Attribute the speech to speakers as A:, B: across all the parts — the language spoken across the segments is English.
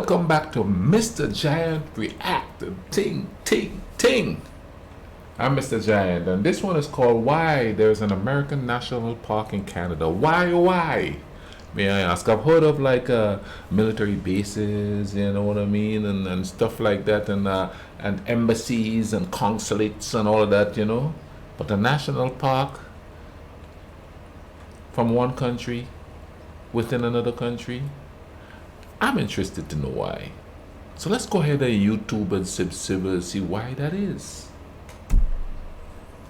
A: Welcome back to Mr. Giant React. Ting, ting, ting. I'm Mr. Giant, and this one is called Why There's an American National Park in Canada. Why? May I ask? I've heard of like military bases, you know what I mean, and stuff like that, and embassies and consulates and all of that, you know. But a national park from one country within another country, I'm interested to know why. So let's go ahead and YouTube and see why that is.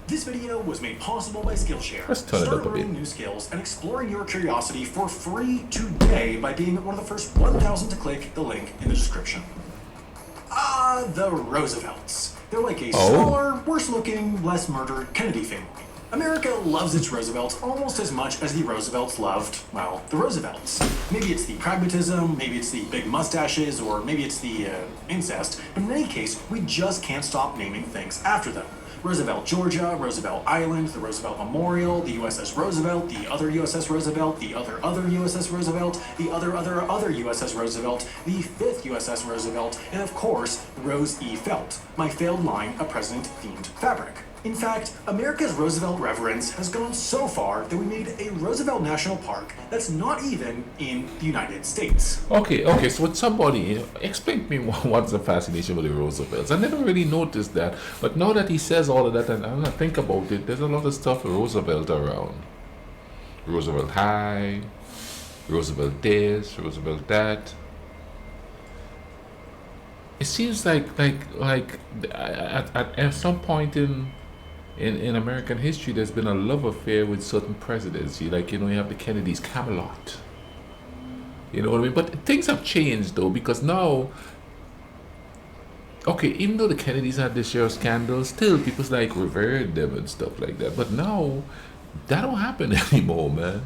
B: This video was made possible by Skillshare.
A: Let's turn it up a
B: Start learning
A: bit.
B: new skills and exploring your curiosity for free today by being one of the first 1,000 to click the link in the description. The Roosevelts. They're like a smaller, worse-looking, less murdered Kennedy family. America loves its Roosevelts almost as much as the Roosevelts loved, well, the Roosevelts. Maybe it's the pragmatism, maybe it's the big mustaches, or maybe it's the incest, but in any case, we just can't stop naming things after them. Roosevelt, Georgia, Roosevelt Island, the Roosevelt Memorial, the USS Roosevelt, the other USS Roosevelt, the other USS Roosevelt, the other USS Roosevelt, the fifth USS Roosevelt, and of course, Rose E. Felt, my failed line of president-themed fabric. In fact, America's Roosevelt reverence has gone so far that we made a Roosevelt National Park that's not even in the United States.
A: Okay. So would somebody explain to me what's the fascination with the Roosevelts? I never really noticed that, but now that he says all of that, and I think about it, there's a lot of stuff with Roosevelt around. Roosevelt High, Roosevelt this, Roosevelt that. It seems like at some point in American history, there's been a love affair with certain presidents. You have the Kennedys, Camelot. You know what I mean? But things have changed though, because now, okay, even though the Kennedys had their share of scandals, still people's like revered them and stuff like that. But now, that don't happen anymore, man.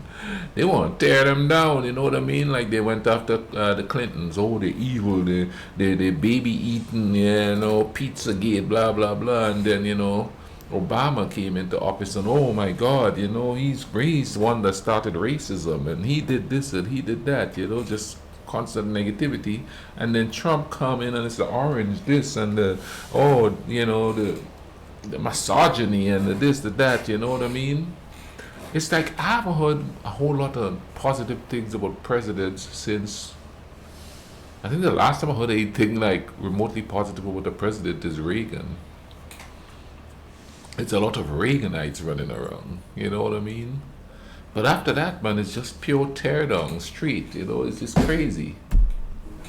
A: They want to tear them down, you know what I mean? Like they went after the Clintons. Oh, they're evil. They baby eating, Pizzagate, blah blah blah. And then Obama came into office, and oh my God, he's the one that started racism, and he did this and he did that, just constant negativity. And then Trump come in and it's the orange this and the misogyny and the this, the that, you know what I mean? It's like I haven't heard a whole lot of positive things about presidents since. I think the last time I heard anything like remotely positive about the president is Reagan. It's a lot of Reaganites running around, you know what I mean? But after that, man, it's just pure tear down street, it's just crazy.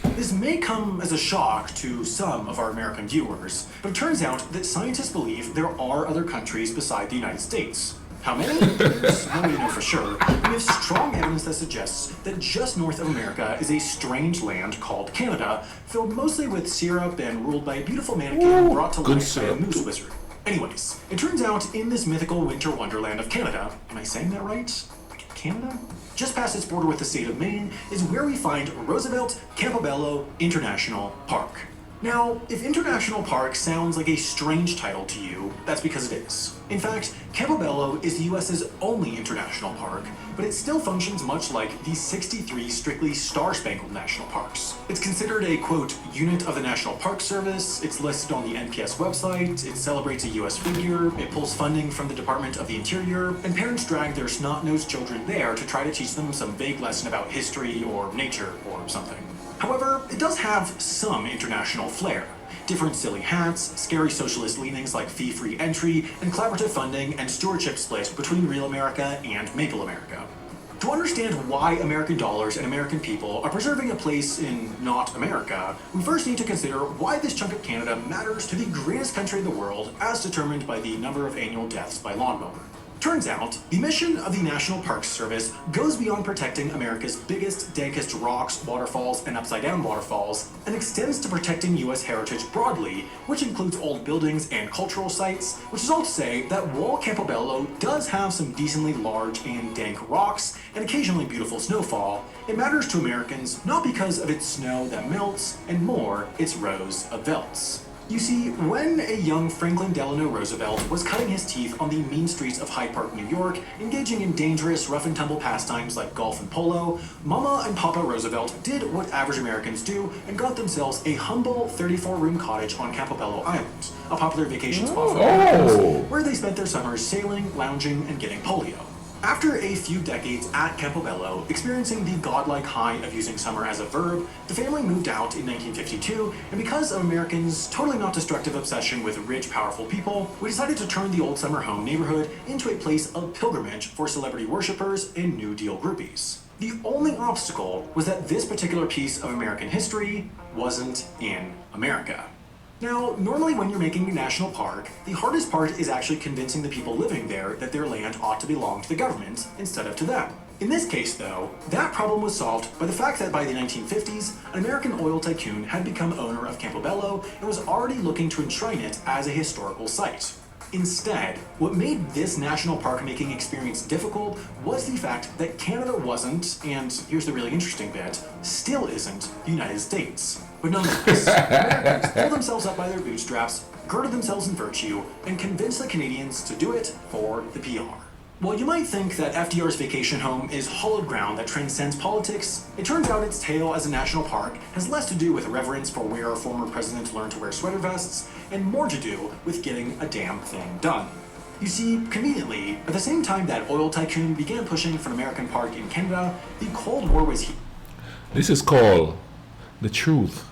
B: This may come as a shock to some of our American viewers, but it turns out that scientists believe there are other countries beside the United States. How many? There's no way to know for sure. We have strong evidence that suggests that just north of America is a strange land called Canada, filled mostly with syrup and ruled by a beautiful mannequin brought to life by a moose wizard. Anyways, it turns out in this mythical winter wonderland of Canada, am I saying that right? Canada? Just past its border with the state of Maine is where we find Roosevelt Campobello International Park. Now, if International Park sounds like a strange title to you, that's because it is. In fact, Campobello is the US's only international park, but it still functions much like the 63 strictly star-spangled national parks. It's considered a, quote, unit of the National Park Service, it's listed on the NPS website, it celebrates a US figure, it pulls funding from the Department of the Interior, and parents drag their snot-nosed children there to try to teach them some vague lesson about history or nature or something. However, it does have some international flair. Different silly hats, scary socialist leanings like fee-free entry, and collaborative funding and stewardship split between Real America and Maple America. To understand why American dollars and American people are preserving a place in not America, we first need to consider why this chunk of Canada matters to the greatest country in the world as determined by the number of annual deaths by lawnmower. Turns out, the mission of the National Park Service goes beyond protecting America's biggest, dankest rocks, waterfalls, and upside-down waterfalls, and extends to protecting U.S. heritage broadly, which includes old buildings and cultural sites, which is all to say that while Campobello does have some decently large and dank rocks, and occasionally beautiful snowfall, it matters to Americans not because of its snow that melts, and more, its rows of velts. You see, when a young Franklin Delano Roosevelt was cutting his teeth on the mean streets of Hyde Park, New York, engaging in dangerous rough and tumble pastimes like golf and polo, Mama and Papa Roosevelt did what average Americans do and got themselves a humble 34-room cottage on Campobello Island, a popular vacation spot for Americans, where they spent their summers sailing, lounging, and getting polio. After a few decades at Campobello, experiencing the godlike high of using summer as a verb, the family moved out in 1952, and because of Americans' totally not destructive obsession with rich, powerful people, we decided to turn the old summer home neighborhood into a place of pilgrimage for celebrity worshippers and New Deal groupies. The only obstacle was that this particular piece of American history wasn't in America. Now, normally when you're making a national park, the hardest part is actually convincing the people living there that their land ought to belong to the government instead of to them. In this case, though, that problem was solved by the fact that by the 1950s, an American oil tycoon had become owner of Campobello and was already looking to enshrine it as a historical site. Instead, what made this national park making experience difficult was the fact that Canada wasn't, and here's the really interesting bit, still isn't, the United States. But nonetheless, Americans pulled themselves up by their bootstraps, girded themselves in virtue, and convinced the Canadians to do it for the PR. While you might think that FDR's vacation home is hollowed ground that transcends politics, it turns out its tale as a national park has less to do with reverence for where our former president learned to wear sweater vests, and more to do with getting a damn thing done. You see, conveniently, at the same time that oil tycoon began pushing for an American park in Canada, the Cold War was heating.
A: This is called the truth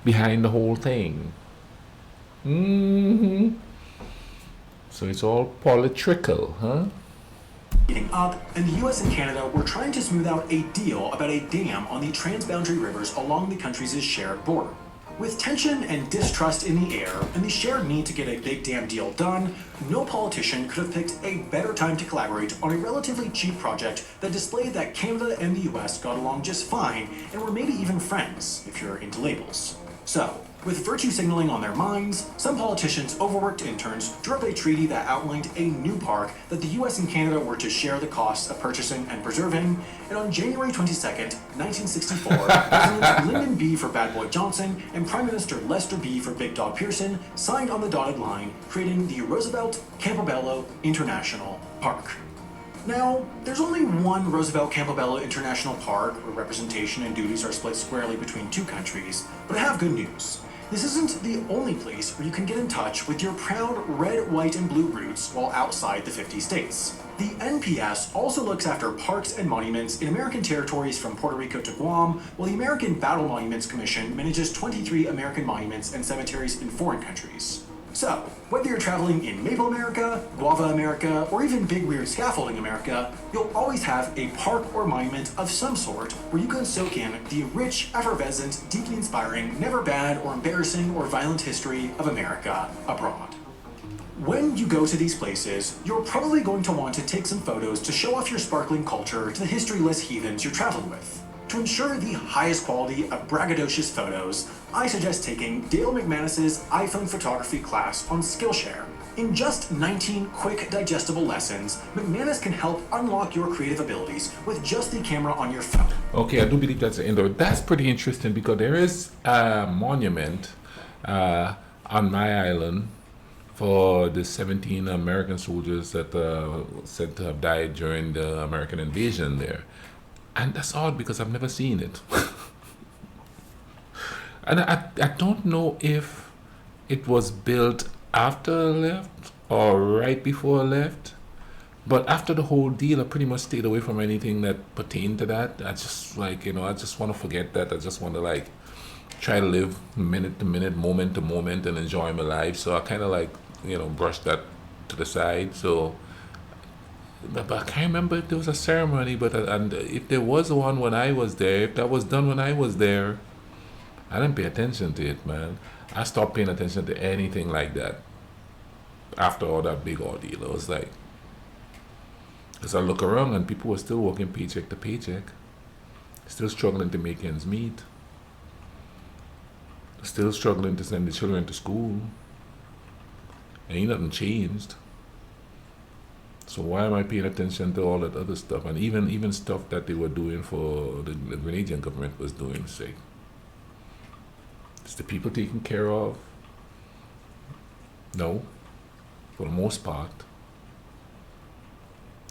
A: behind the whole thing. So it's all political, huh?
B: Up, and the US and Canada were trying to smooth out a deal about a dam on the transboundary rivers along the countries' shared border. With tension and distrust in the air, and the shared need to get a big damn deal done, no politician could have picked a better time to collaborate on a relatively cheap project that displayed that Canada and the US got along just fine, and were maybe even friends, if you're into labels. So, with virtue signaling on their minds, some politicians' overworked interns drew up a treaty that outlined a new park that the US and Canada were to share the costs of purchasing and preserving, and on January 22nd, 1964, Presidents Lyndon B. for Bad Boy Johnson and Prime Minister Lester B. for Big Dog Pearson signed on the dotted line, creating the Roosevelt Campobello International Park. Now, there's only one Roosevelt Campobello International Park, where representation and duties are split squarely between two countries, but I have good news. This isn't the only place where you can get in touch with your proud red, white, and blue roots while outside the 50 states. The NPS also looks after parks and monuments in American territories from Puerto Rico to Guam, while the American Battle Monuments Commission manages 23 American monuments and cemeteries in foreign countries. So, whether you're traveling in Maple America, Guava America, or even Big Weird Scaffolding America, you'll always have a park or monument of some sort where you can soak in the rich, effervescent, deeply inspiring, never bad or embarrassing or violent history of America abroad. When you go to these places, you're probably going to want to take some photos to show off your sparkling culture to the historyless heathens you're traveling with. To ensure the highest quality of braggadocious photos, I suggest taking Dale McManus's iPhone photography class on Skillshare. In just 19 quick, digestible lessons, McManus can help unlock your creative abilities with just the camera on your phone.
A: Okay, I do believe that's the end of it. That's pretty interesting because there is a monument on my island for the 17 American soldiers that said to have died during the American invasion there. And that's odd because I've never seen it. And I don't know if it was built after I left or right before I left. But after the whole deal, I pretty much stayed away from anything that pertained to that. I just I just want to forget that. I just want to try to live minute to minute, moment to moment and enjoy my life. So I kind of brushed that to the side. So but I can't remember if there was a ceremony, and if there was one when I was there, if that was done when I was there, I didn't pay attention to it, man. I stopped paying attention to anything like that after all that big ordeal. I was like, because I look around and people were still working paycheck to paycheck, still struggling to make ends meet, still struggling to send the children to school. Ain't nothing changed. So why am I paying attention to all that other stuff? And even stuff that they were doing for the Grenadian government was doing, say, it's the people taken care of. No, for the most part.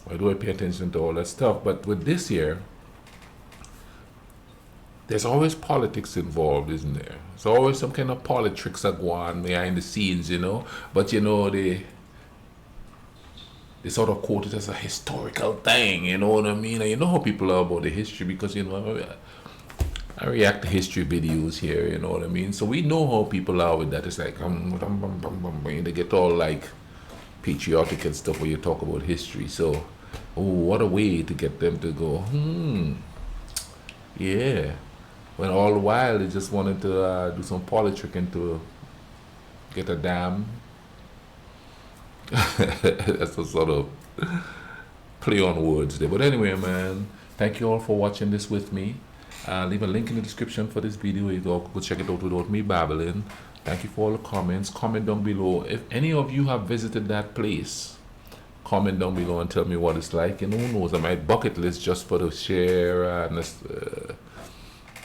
A: Why do I pay attention to all that stuff? But with this year, there's always politics involved, isn't there? There's always some kind of politics that go on behind the scenes, you know. But you know, they sort of quote it as a historical thing, you know what I mean? And you know how people are about the history because you know I react to history videos here, you know what I mean? So we know how people are with that. It's like they get all like patriotic and stuff when you talk about history. So, oh, what a way to get them to go, yeah. When all the while they just wanted to do some politicking to get a damn. That's a sort of play on words there. But anyway, man, thank you all for watching this with me. Leave a link in the description for this video. You go check it out without me babbling. Thank you for all the comments. Comment down below. If any of you have visited that place, comment down below and tell me what it's like. And who knows, I might bucket list just for the share and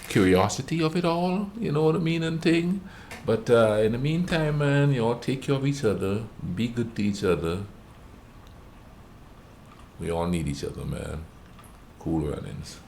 A: curiosity of it all. You know what I mean and thing. But in the meantime, man, you all take care of each other. Be good to each other. We all need each other, man. Cool runnings.